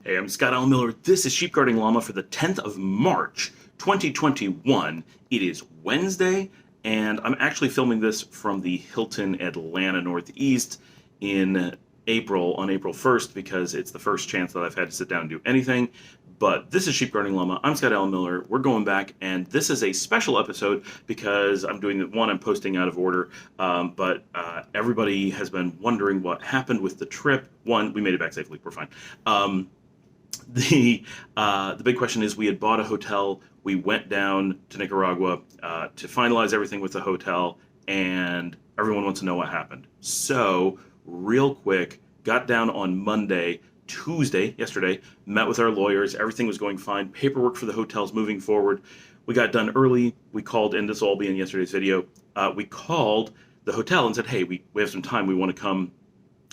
Hey, I'm Scott L. Miller. This is Sheep Guarding Llama for the 10th of March, 2021. It is Wednesday, and I'm actually filming this from the Hilton Atlanta Northeast on April 1st, because it's the first chance that I've had to sit down and do anything. But this is Sheep Guarding Llama. I'm Scott L. Miller. We're going back, and this is a special episode because I'm doing one, I'm posting out of order, but everybody has been wondering what happened with the trip. One, we made it back safely. We're fine. The big question is, we had bought a hotel. We went down to Nicaragua to finalize everything with the hotel, and everyone wants to know what happened. So, real quick, got down on Monday. Tuesday, yesterday, met with our lawyers. Everything was going fine. Paperwork for the hotel's moving forward. We got done early. We called, and this will all be in yesterday's video. We called the hotel and said, hey, we have some time. We want to come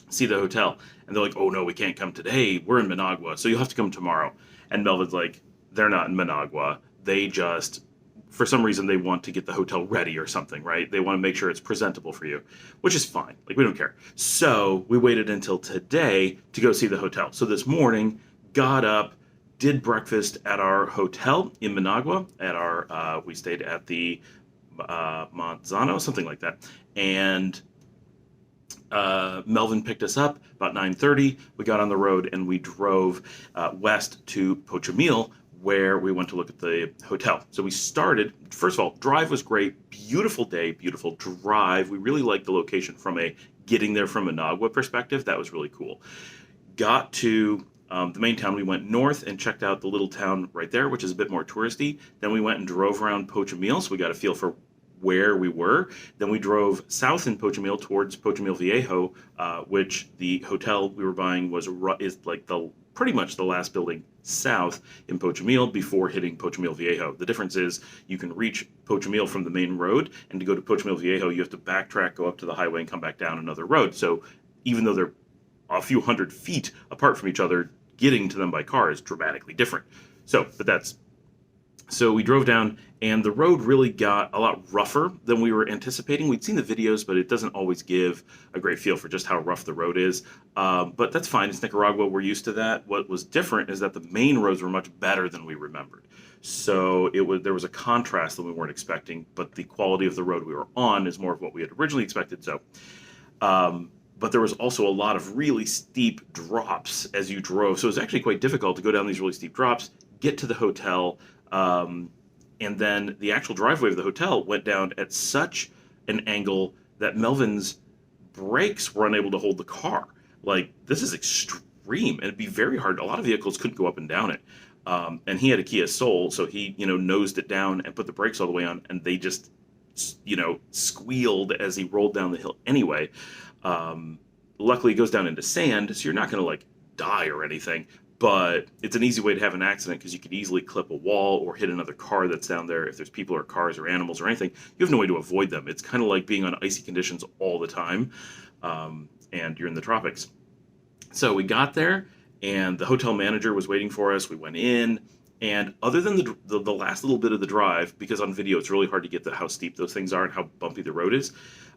see the hotel. And they're like, oh, no, we can't come today. We're in Managua, so you'll have to come tomorrow. And Melvin's like, they're not in Managua. They just, for some reason, they want to get the hotel ready or something, right? They want to make sure it's presentable for you, which is fine. Like, we don't care. So we waited until today to go see the hotel. So this morning, got up, did breakfast at our hotel in Managua. We stayed at the Manzano, something like that. And Melvin picked us up about 9:30. We got on the road and we drove west to Pochomil, where we went to look at the hotel. So we started, first of all, drive was great. Beautiful day, beautiful drive. We really liked the location from a getting there from Managua perspective. That was really cool. Got to the main town. We went north and checked out the little town right there, which is a bit more touristy. Then we went and drove around Pochomil, so we got a feel for where we were. Then we drove south in Pochomil towards Pochomil Viejo, which the hotel we were buying is like pretty much the last building south in Pochomil before hitting Pochomil Viejo. The difference is you can reach Pochomil from the main road, and to go to Pochomil Viejo, you have to backtrack, go up to the highway, and come back down another road. So even though they're a few hundred feet apart from each other, getting to them by car is dramatically different. So we drove down, and the road really got a lot rougher than we were anticipating. We'd seen the videos, but it doesn't always give a great feel for just how rough the road is. But that's fine. It's Nicaragua. We're used to that. What was different is that the main roads were much better than we remembered. So there was a contrast that we weren't expecting, but the quality of the road we were on is more of what we had originally expected. But there was also a lot of really steep drops as you drove. So it was actually quite difficult to go down these really steep drops, get to the hotel, and then the actual driveway of the hotel went down at such an angle that Melvin's brakes were unable to hold the car. Like, this is extreme, and it'd be very hard. A lot of vehicles couldn't go up and down it. And he had a Kia Soul, so he, nosed it down and put the brakes all the way on, and they just, squealed as he rolled down the hill anyway. Luckily, it goes down into sand, so you're not going to, die or anything. But it's an easy way to have an accident, because you could easily clip a wall or hit another car that's down there. If there's people or cars or animals or anything, you have no way to avoid them. It's kind of like being on icy conditions all the time, and you're in the tropics. So we got there, and the hotel manager was waiting for us. We went in, and other than the last little bit of the drive, because on video it's really hard to get how steep those things are and how bumpy the road is,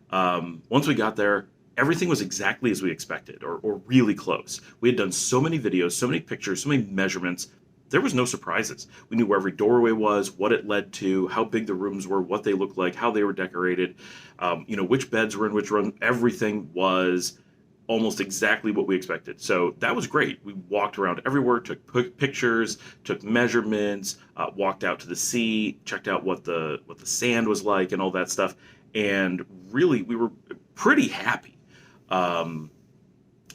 once we got there, everything was exactly as we expected, or really close. We had done so many videos, so many pictures, so many measurements. There was no surprises. We knew where every doorway was, what it led to, how big the rooms were, what they looked like, how they were decorated, which beds were in which room. Everything was almost exactly what we expected. So that was great. We walked around everywhere, took pictures, took measurements, walked out to the sea, checked out what the sand was like and all that stuff. And really, we were pretty happy.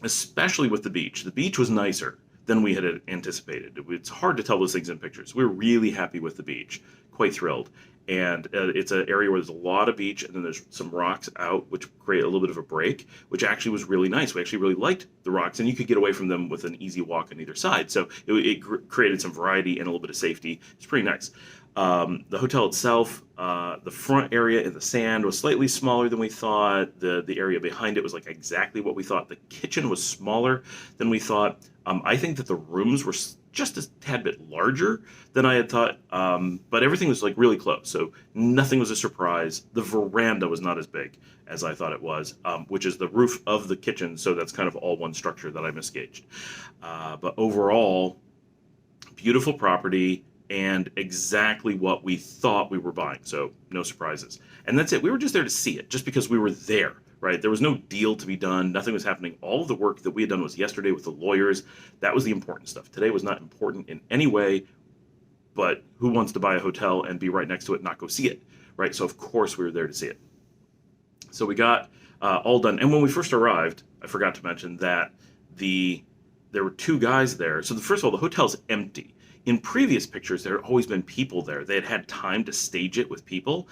Especially with the beach. The beach was nicer than we had anticipated. It's hard to tell those things in pictures. We're really happy with the beach, quite thrilled. And it's an area where there's a lot of beach, and then there's some rocks out, which create a little bit of a break, which actually was really nice. We actually really liked the rocks, and you could get away from them with an easy walk on either side. So it created some variety and a little bit of safety. It's pretty nice. The hotel itself, the front area in the sand was slightly smaller than we thought. The area behind it was like exactly what we thought. The kitchen was smaller than we thought. I think that the rooms were just a tad bit larger than I had thought, but everything was like really close. So nothing was a surprise. The veranda was not as big as I thought it was, which is the roof of the kitchen. So that's kind of all one structure that I misgauged. But overall, beautiful property and exactly what we thought we were buying. So no surprises. And that's it. We were just there to see it, just because we were there, right? There was no deal to be done. Nothing was happening. All of the work that we had done was yesterday with the lawyers. That was the important stuff. Today was not important in any way, but who wants to buy a hotel and be right next to it and not go see it, right? So of course we were there to see it. So we got all done. And when we first arrived, I forgot to mention that there were two guys there. So first of all, the hotel's empty. In previous pictures, there had always been people there. They had had time to stage it with people.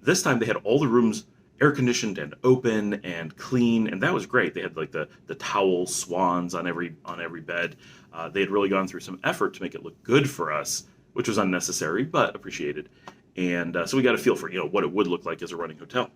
This time, they had all the rooms air conditioned and open and clean, and that was great. They had like the towel swans on every bed. They had really gone through some effort to make it look good for us, which was unnecessary but appreciated. And so we got a feel for what it would look like as a running hotel.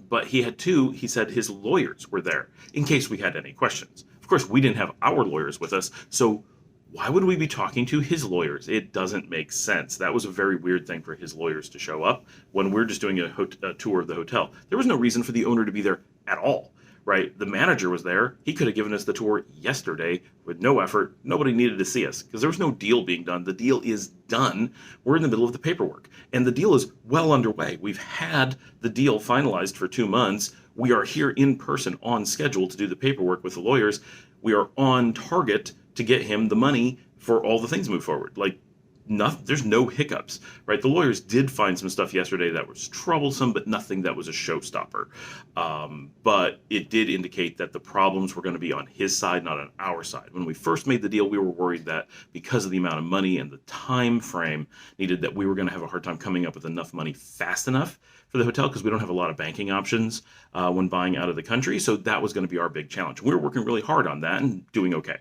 But he said his lawyers were there in case we had any questions. Of course, we didn't have our lawyers with us, so why would we be talking to his lawyers? It doesn't make sense. That was a very weird thing for his lawyers to show up when we're just doing a tour of the hotel. There was no reason for the owner to be there at all, right? The manager was there. He could have given us the tour yesterday with no effort. Nobody needed to see us because there was no deal being done. The deal is done. We're in the middle of the paperwork, and the deal is well underway. We've had the deal finalized for 2 months. We are here in person on schedule to do the paperwork with the lawyers. We are on target to get him the money for all the things move forward. Like, there's no hiccups, right? The lawyers did find some stuff yesterday that was troublesome, but nothing that was a showstopper. But it did indicate that the problems were going to be on his side, not on our side. When we first made the deal, we were worried that because of the amount of money and the time frame needed, that we were going to have a hard time coming up with enough money fast enough for the hotel, because we don't have a lot of banking options when buying out of the country. So that was going to be our big challenge. We were working really hard on that and doing okay.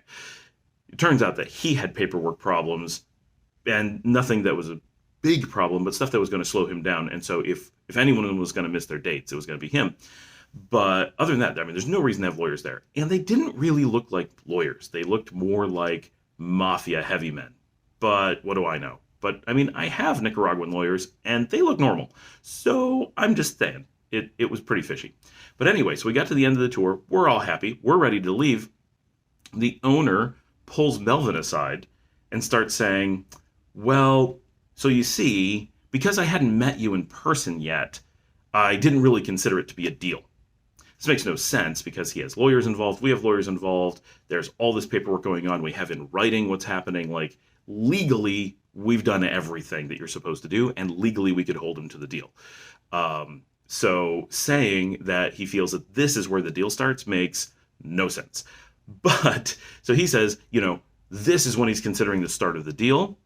It turns out that he had paperwork problems, and nothing that was a big problem, but stuff that was going to slow him down. And so if anyone was going to miss their dates, it was going to be him. But other than that, I mean, there's no reason to have lawyers there. And they didn't really look like lawyers. They looked more like mafia heavy men. But what do I know? But I mean, I have Nicaraguan lawyers, and they look normal. So I'm just saying, it was pretty fishy. But anyway, so we got to the end of the tour. We're all happy. We're ready to leave. The owner pulls Melvin aside and starts saying, well, so you see, because I hadn't met you in person yet, I didn't really consider it to be a deal. This makes no sense because he has lawyers involved. We have lawyers involved. There's all this paperwork going on. We have in writing what's happening. Like, legally, we've done everything that you're supposed to do, and legally we could hold him to the deal. So saying that he feels that this is where the deal starts makes no sense. But, so he says, this is when he's considering the start of the deal,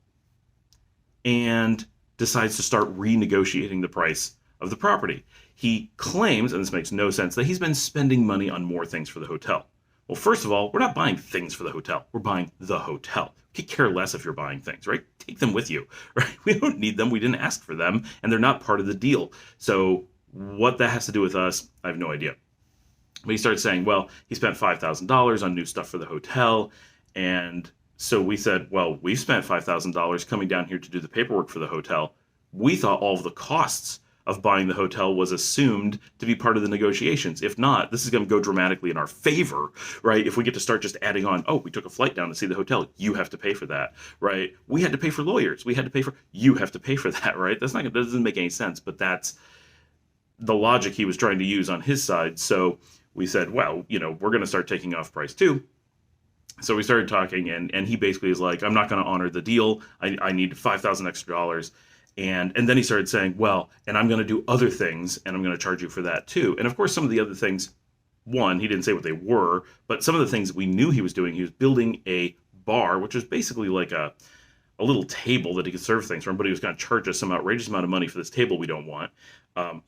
and decides to start renegotiating the price of the property. He claims, and this makes no sense, that he's been spending money on more things for the hotel. Well, first of all, we're not buying things for the hotel. We're buying the hotel. We could care less if you're buying things, right? Take them with you, right? We don't need them. We didn't ask for them, and they're not part of the deal. So what that has to do with us, I have no idea. But he starts saying, well, he spent $5,000 on new stuff for the hotel. And so we said, well, we spent $5,000 coming down here to do the paperwork for the hotel. We thought all of the costs of buying the hotel was assumed to be part of the negotiations. If not, this is going to go dramatically in our favor, right? If we get to start just adding on, oh, we took a flight down to see the hotel, you have to pay for that, right? We had to pay for lawyers. We had to pay for, you have to pay for that, right? That doesn't make any sense, but that's the logic he was trying to use on his side. So we said, well, we're going to start taking off price too. So we started talking, and he basically is like, I'm not going to honor the deal. I need $5,000 extra. And then he started saying, well, and I'm going to do other things, and I'm going to charge you for that too. And of course, some of the other things, one, he didn't say what they were, but some of the things we knew he was doing, he was building a bar, which was basically like a little table that he could serve things from, but he was going to charge us some outrageous amount of money for this table we don't want.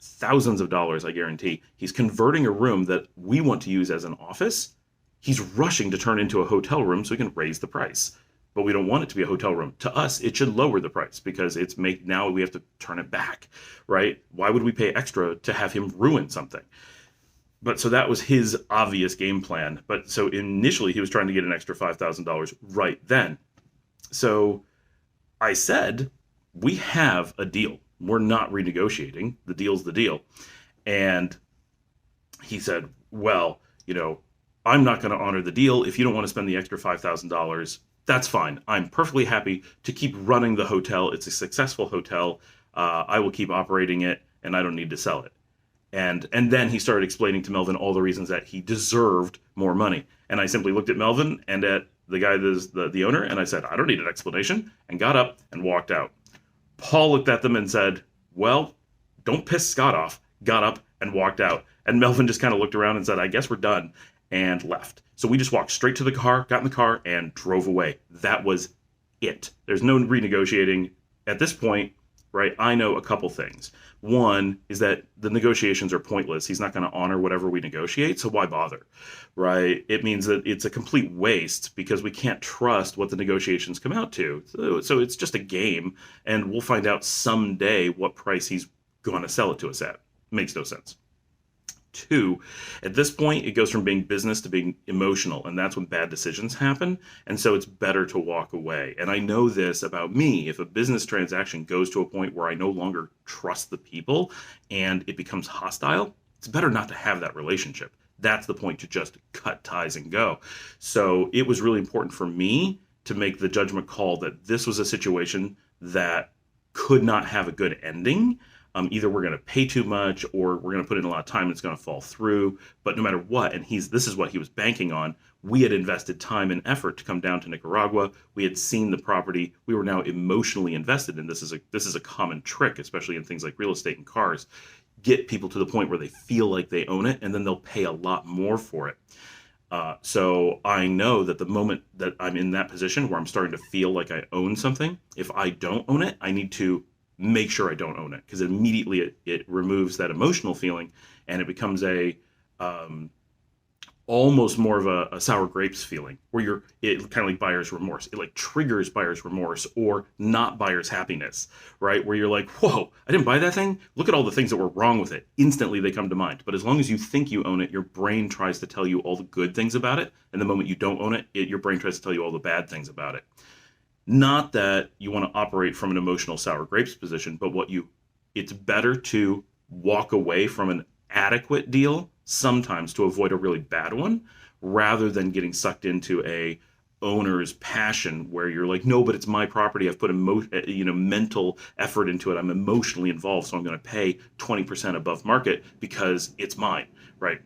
Thousands of dollars, I guarantee. He's converting a room that we want to use as an office. He's rushing to turn into a hotel room so he can raise the price. but we don't want it to be a hotel room. To us, it should lower the price because now we have to turn it back, right? Why would we pay extra to have him ruin something? But so that was his obvious game plan. But so initially he was trying to get an extra $5,000 right then. So I said, we have a deal. We're not renegotiating. The deal's the deal. And he said, well, I'm not going to honor the deal. If you don't want to spend the extra $5,000, that's fine. I'm perfectly happy to keep running the hotel. It's a successful hotel. I will keep operating it, and I don't need to sell it. And then he started explaining to Melvin all the reasons that he deserved more money. And I simply looked at Melvin and at the guy that's the owner, and I said, I don't need an explanation, and got up and walked out. Paul looked at them and said, well, don't piss Scott off, got up and walked out. And Melvin just kind of looked around and said, I guess we're done, and left. So we just walked straight to the car, got in the car, and drove away. That was it. There's no renegotiating. At this point, right, I know a couple things. One is that the negotiations are pointless. He's not going to honor whatever we negotiate, so why bother, right? It means that it's a complete waste because we can't trust what the negotiations come out to. So it's just a game, and we'll find out someday what price he's going to sell it to us at. Makes no sense. Two, at this point, it goes from being business to being emotional, and that's when bad decisions happen, and so it's better to walk away. And I know this about me. If a business transaction goes to a point where I no longer trust the people and it becomes hostile, it's better not to have that relationship. That's the point, to just cut ties and go. So it was really important for me to make the judgment call that this was a situation that could not have a good ending. Either we're going to pay too much or we're going to put in a lot of time and it's going to fall through. But no matter what, and this is what he was banking on, we had invested time and effort to come down to Nicaragua. We had seen the property. We were now emotionally invested. And this is a common trick, especially in things like real estate and cars. Get people to the point where they feel like they own it, and then they'll pay a lot more for it. So I know that the moment that I'm in that position where I'm starting to feel like I own something, if I don't own it, I need to make sure I don't own it, because immediately it removes that emotional feeling and it becomes almost more of a sour grapes feeling where it kind of like buyer's remorse. It like triggers buyer's remorse or not buyer's happiness, right? Where you're like, whoa, I didn't buy that thing. Look at all the things that were wrong with it. Instantly they come to mind. But as long as you think you own it, your brain tries to tell you all the good things about it. And the moment you don't own it, your brain tries to tell you all the bad things about it. Not that you want to operate from an emotional sour grapes position, but it's better to walk away from an adequate deal sometimes to avoid a really bad one, rather than getting sucked into a owner's passion where you're like, no, but it's my property. I've put mental effort into it. I'm emotionally involved, so I'm going to pay 20% above market because it's mine, right?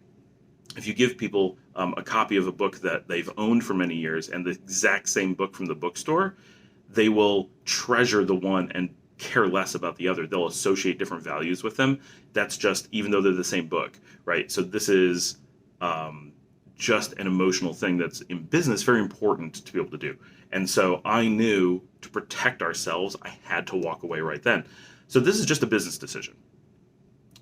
If you give people a copy of a book that they've owned for many years and the exact same book from the bookstore, they will treasure the one and care less about the other. They'll associate different values with them. That's just, even though they're the same book, right? So this is just an emotional thing that's in business very important to be able to do. And so I knew to protect ourselves, I had to walk away right then. So this is just a business decision,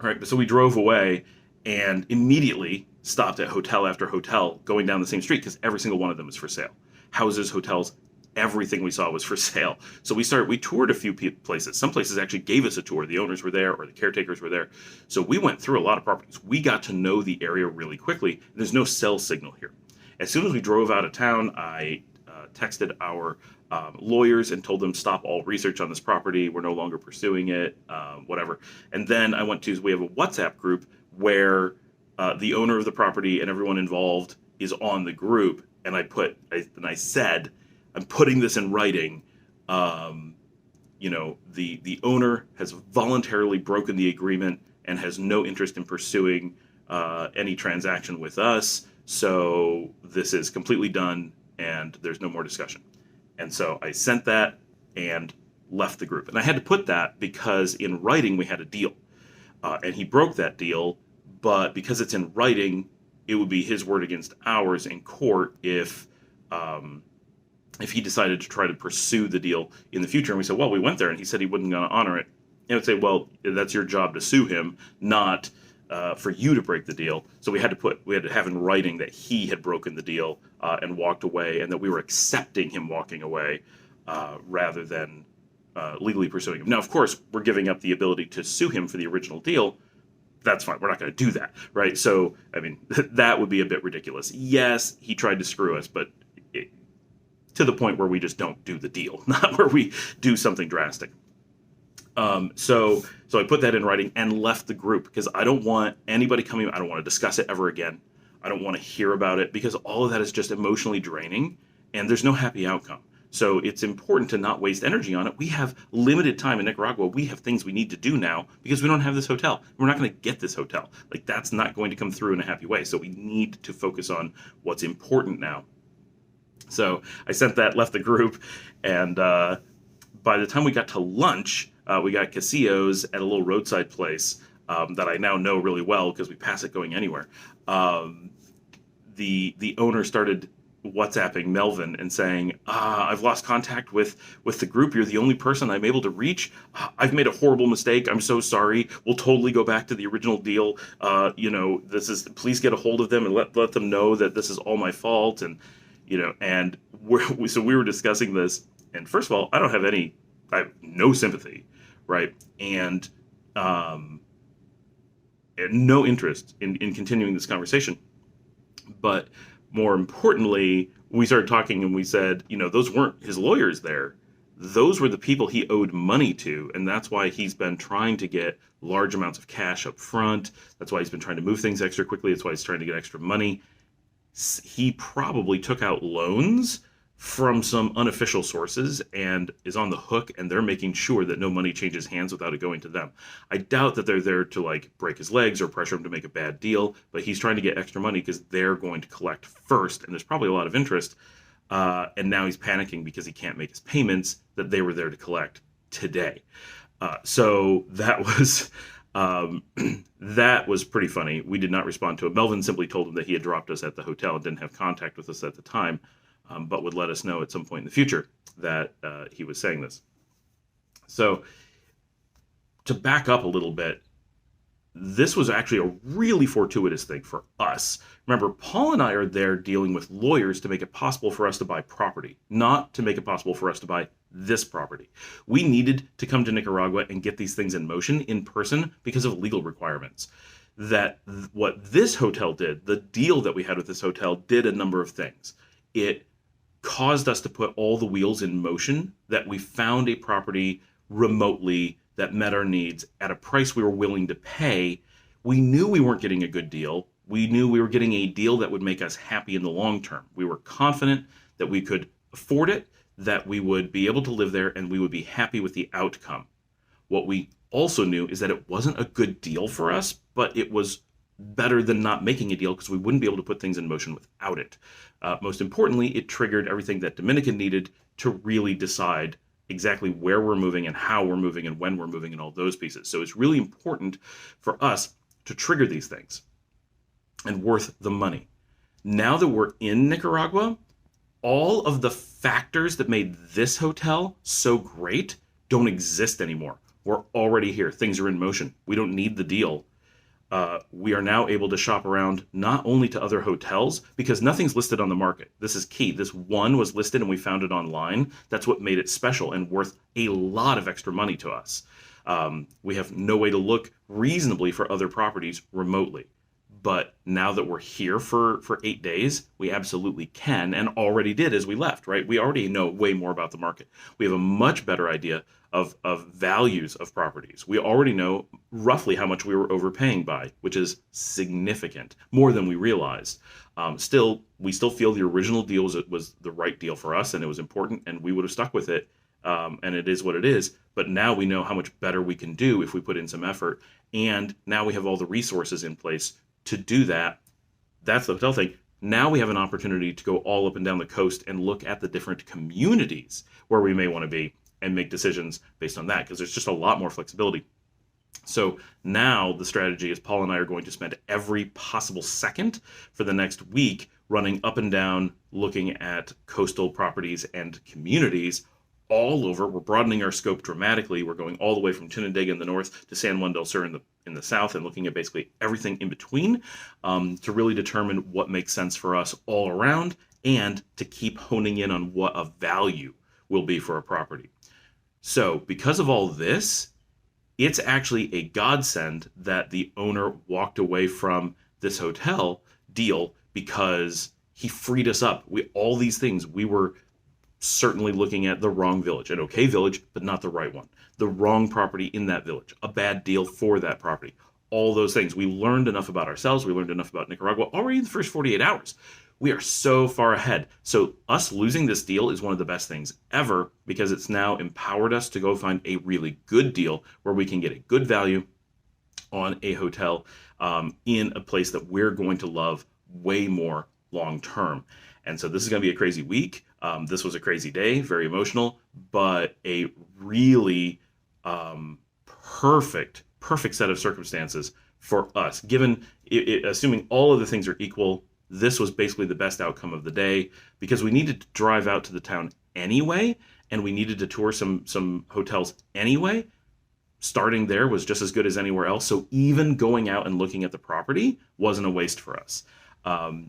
right? So we drove away and immediately stopped at hotel after hotel going down the same street because every single one of them is for sale. Houses, hotels, everything we saw was for sale. So we toured a few places. Some places actually gave us a tour. The owners were there or the caretakers were there. So we went through a lot of properties. We got to know the area really quickly. There's no cell signal here. As soon as we drove out of town, I texted our lawyers and told them stop all research on this property. We're no longer pursuing it, whatever. And then we have a WhatsApp group where the owner of the property and everyone involved is on the group. And I said, I'm putting this in writing. The owner has voluntarily broken the agreement and has no interest in pursuing any transaction with us. So this is completely done and there's no more discussion. And so I sent that and left the group. And I had to put that because in writing we had a deal. And he broke that deal, but because it's in writing, it would be his word against ours in court if he decided to try to pursue the deal in the future. And we said, well, we went there and he said he wasn't going to honor it. And I would say, well, that's your job to sue him, not for you to break the deal. So we had to have in writing that he had broken the deal and walked away, and that we were accepting him walking away rather than legally pursuing him. Now, of course, we're giving up the ability to sue him for the original deal. That's fine. We're not going to do that, right? So, I mean, that would be a bit ridiculous. Yes, he tried to screw us, but to the point where we just don't do the deal, not where we do something drastic. So I put that in writing and left the group because I don't want anybody coming. I don't want to discuss it ever again. I don't want to hear about it because all of that is just emotionally draining and there's no happy outcome. So it's important to not waste energy on it. We have limited time in Nicaragua. We have things we need to do now because we don't have this hotel. We're not going to get this hotel. Like, that's not going to come through in a happy way. So we need to focus on what's important now. So I sent that, left the group, and by the time we got to lunch, we got Casillos at a little roadside place that I now know really well because we pass it going anywhere. The owner started WhatsApping Melvin and saying, I've lost contact with the group. You're the only person I'm able to reach. I've made a horrible mistake. I'm so sorry. We'll totally go back to the original deal. Please get a hold of them and let them know that this is all my fault. And, and so we were discussing this. And first of all, I have no sympathy, right? And no interest in continuing this conversation. But more importantly, we started talking and we said, those weren't his lawyers there. Those were the people he owed money to. And that's why he's been trying to get large amounts of cash up front. That's why he's been trying to move things extra quickly. That's why he's trying to get extra money. He probably took out loans from some unofficial sources and is on the hook, and they're making sure that no money changes hands without it going to them. I doubt that they're there to break his legs or pressure him to make a bad deal, but he's trying to get extra money because they're going to collect first, and there's probably a lot of interest. And now he's panicking because he can't make his payments that they were there to collect today. So that was that was pretty funny. We did not respond to it. Melvin simply told him that he had dropped us at the hotel and didn't have contact with us at the time. But would let us know at some point in the future that he was saying this. So to back up a little bit, this was actually a really fortuitous thing for us. Remember, Paul and I are there dealing with lawyers to make it possible for us to buy property, not to make it possible for us to buy this property. We needed to come to Nicaragua and get these things in motion in person because of legal requirements. What this hotel did, the deal that we had with this hotel, did a number of things. It caused us to put all the wheels in motion, that we found a property remotely that met our needs at a price we were willing to pay. We knew we weren't getting a good deal. We knew we were getting a deal that would make us happy in the long term. We were confident that we could afford it, that we would be able to live there, and we would be happy with the outcome. What we also knew is that it wasn't a good deal for us, but it was better than not making a deal because we wouldn't be able to put things in motion without it. Most importantly, it triggered everything that Dominican needed to really decide exactly where we're moving and how we're moving and when we're moving and all those pieces. So it's really important for us to trigger these things and worth the money. Now that we're in Nicaragua, all of the factors that made this hotel so great don't exist anymore. We're already here. Things are in motion. We don't need the deal. We are now able to shop around not only to other hotels, because nothing's listed on the market. This is key. This one was listed and we found it online. That's what made it special and worth a lot of extra money to us. We have no way to look reasonably for other properties remotely. But now that we're here for 8 days, we absolutely can, and already did as we left, right? We already know way more about the market. We have a much better idea of values of properties. We already know roughly how much we were overpaying by, which is significant, more than we realized. We still feel the original deal was the right deal for us, and it was important, and we would have stuck with it. And it is what it is. But now we know how much better we can do if we put in some effort. And now we have all the resources in place to do that. That's the hotel thing. Now we have an opportunity to go all up and down the coast and look at the different communities where we may want to be and make decisions based on that, because there's just a lot more flexibility. So now the strategy is Paul and I are going to spend every possible second for the next week running up and down, looking at coastal properties and communities all over. We're broadening our scope dramatically. We're going all the way from Chinandega in the north to San Juan del Sur in the south, and looking at basically everything in between, to really determine what makes sense for us all around, and to keep honing in on what a value will be for a property. So because of all this, it's actually a godsend that the owner walked away from this hotel deal, because he freed us up. All these things, we were certainly looking at the wrong village, an okay village, but not the right one. The wrong property in that village, a bad deal for that property. All those things. We learned enough about ourselves. We learned enough about Nicaragua already in the first 48 hours. We are so far ahead. So us losing this deal is one of the best things ever, because it's now empowered us to go find a really good deal where we can get a good value on a hotel, in a place that we're going to love way more long term. And so this is going to be a crazy week. This was a crazy day, very emotional, but a really perfect set of circumstances for us. Given, assuming all of the things are equal, this was basically the best outcome of the day, because we needed to drive out to the town anyway, and we needed to tour some hotels anyway. Starting there was just as good as anywhere else. So even going out and looking at the property wasn't a waste for us.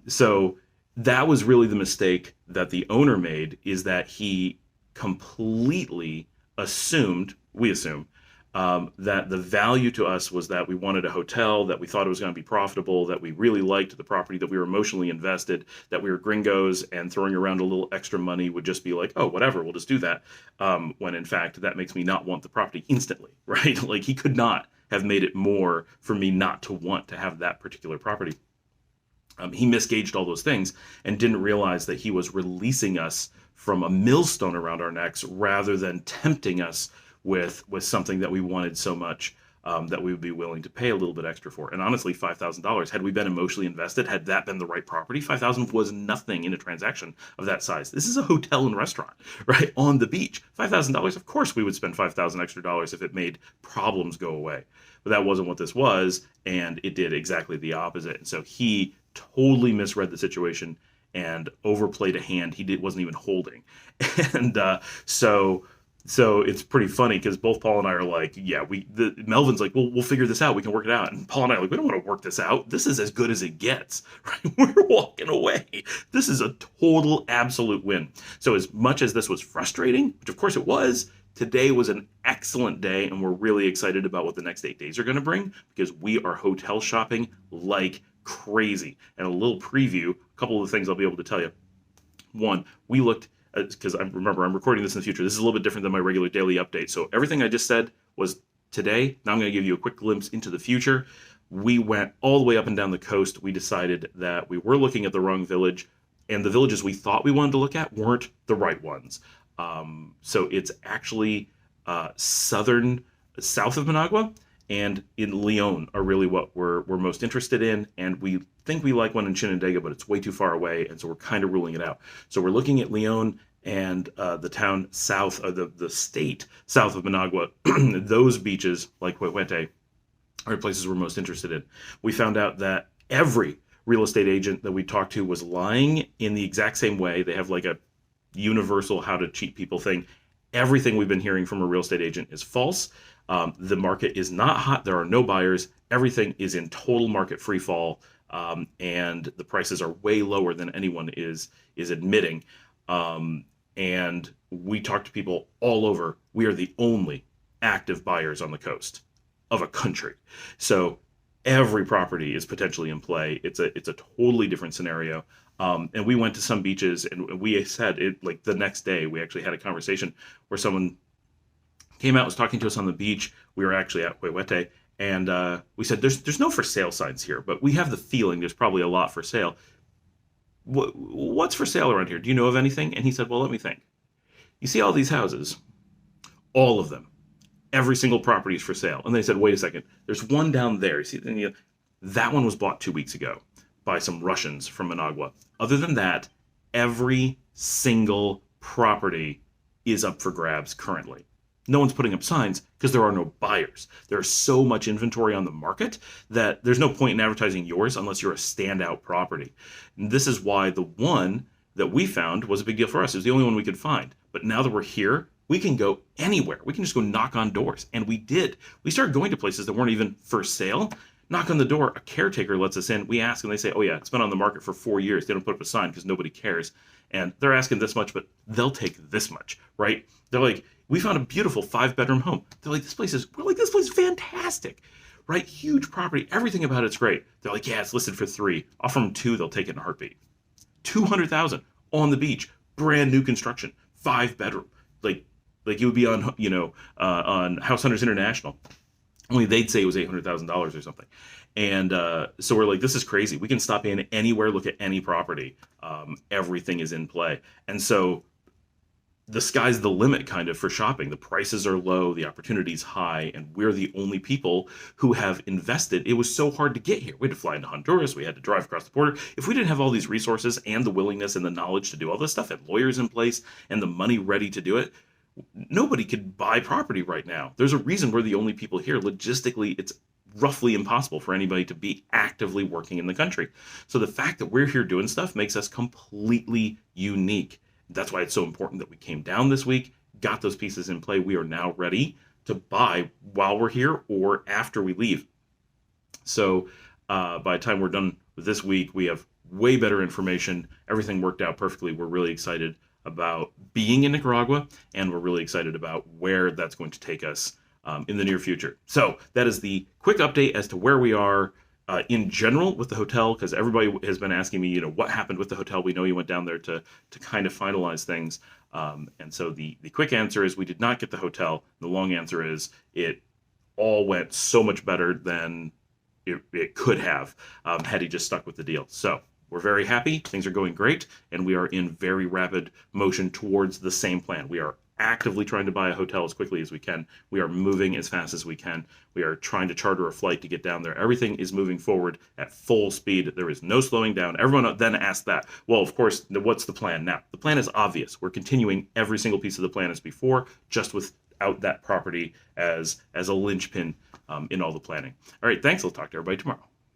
So that was really the mistake that the owner made, is that he completely assumed, we assume, that the value to us was that we wanted a hotel, that we thought it was going to be profitable, that we really liked the property, that we were emotionally invested, that we were gringos, and throwing around a little extra money would just be like, oh, whatever, we'll just do that. When in fact, that makes me not want the property instantly, right? Like, he could not have made it more for me not to want to have that particular property. He misgauged all those things and didn't realize that he was releasing us from a millstone around our necks, rather than tempting us with something that we wanted so much, that we would be willing to pay a little bit extra for. And honestly, $5,000, had we been emotionally invested, had that been the right property, $5,000 was nothing in a transaction of that size. This is a hotel and restaurant, right, on the beach. $5,000, of course we would spend $5,000 extra dollars if it made problems go away. But that wasn't what this was, and it did exactly the opposite. And so he totally misread the situation and overplayed a hand he wasn't even holding. And so it's pretty funny, because both Paul and I are like, yeah, Melvin's like, well, we'll figure this out. We can work it out. And Paul and I are like, we don't want to work this out. This is as good as it gets, right? We're walking away. This is a total absolute win. So as much as this was frustrating, which of course it was, today was an excellent day, and we're really excited about what the next 8 days are going to bring, because we are hotel shopping like crazy. And a little preview, a couple of the things I'll be able to tell you. One, we looked, because I'm recording this in the future. This is a little bit different than my regular daily update. So everything I just said was today. Now I'm going to give you a quick glimpse into the future. We went all the way up and down the coast. We decided that we were looking at the wrong village, and the villages we thought we wanted to look at weren't the right ones. So it's actually south of Managua, and in Leon are really what we're most interested in. And we think we like one in Chinandega, but it's way too far away, and so we're kind of ruling it out. So we're looking at Leon and the town south of the state south of Managua. Those beaches, like Huehuete, are places we're most interested in. We found out that every real estate agent that we talked to was lying in the exact same way. They have like a universal how to cheat people thing. Everything we've been hearing from a real estate agent is false. The market is not hot. There are no buyers. Everything is in total market free fall, and the prices are way lower than anyone is admitting. And we talk to people all over. We are the only active buyers on the coast of a country. So every property is potentially in play. It's a totally different scenario. And we went to some beaches, and we said it like the next day. We actually had a conversation where someone came out, was talking to us on the beach. We were actually at Huehuete, and we said, "There's no for sale signs here, but we have the feeling there's probably a lot for sale. What's for sale around here? Do you know of anything?" And he said, "Well, let me think. You see all these houses, all of them, every single property is for sale." And they said, "Wait a second. There's one down there. You see, that one was bought 2 weeks ago by some Russians from Managua. Other than that, every single property is up for grabs currently. No one's putting up signs because there are no buyers. There's so much inventory on the market that there's no point in advertising yours unless you're a standout property." And this is why the one that we found was a big deal for us. It was the only one we could find. But now that we're here, We can go anywhere. We can just go knock on doors. And we did. We started going to places that weren't even for sale. Knock on the door, a caretaker lets us in. We ask, and they say, oh, yeah, it's been on the market for 4 years. They don't put up a sign because nobody cares. And they're asking this much, but they'll take this much, right? They're like, we found a beautiful 5-bedroom home. They're like, we're like, this place is fantastic, right? Huge property. Everything about it's great. They're like, yeah, it's listed for 3. Offer them 2, they'll take it in a heartbeat. 200,000 on the beach, brand new construction, 5-bedroom. Like you would be on, on House Hunters International. Only they'd say it was $800,000 or something. And so we're like, this is crazy. We can stop in anywhere, look at any property. Everything is in play. And so the sky's the limit kind of for shopping. The prices are low, the opportunity's high, and we're the only people who have invested. It was so hard to get here. We had to fly into Honduras. We had to drive across the border. If we didn't have all these resources and the willingness and the knowledge to do all this stuff, and lawyers in place and the money ready to do it, nobody could buy property right now. There's a reason we're the only people here. Logistically, it's roughly impossible for anybody to be actively working in the country. So the fact that we're here doing stuff makes us completely unique. That's why it's so important that we came down this week, got those pieces in play. We are now ready to buy while we're here or after we leave. So by the time we're done with this week, we have way better information. Everything worked out perfectly. We're really excited about being in Nicaragua, and we're really excited about where that's going to take us in the near future. So that is the quick update as to where we are in general with the hotel, because everybody has been asking me, what happened with the hotel. We know you went down there to kind of finalize things. And so the quick answer is we did not get the hotel. The long answer is it all went so much better than it could have had he just stuck with the deal. So we're very happy. Things are going great, and we are in very rapid motion towards the same plan. We are actively trying to buy a hotel as quickly as we can. We are moving as fast as we can. We are trying to charter a flight to get down there. Everything is moving forward at full speed. There is no slowing down. Everyone then asked that. Well, of course, what's the plan now? The plan is obvious. We're continuing every single piece of the plan as before, just without that property as a linchpin in all the planning. All right, thanks. I'll talk to everybody tomorrow.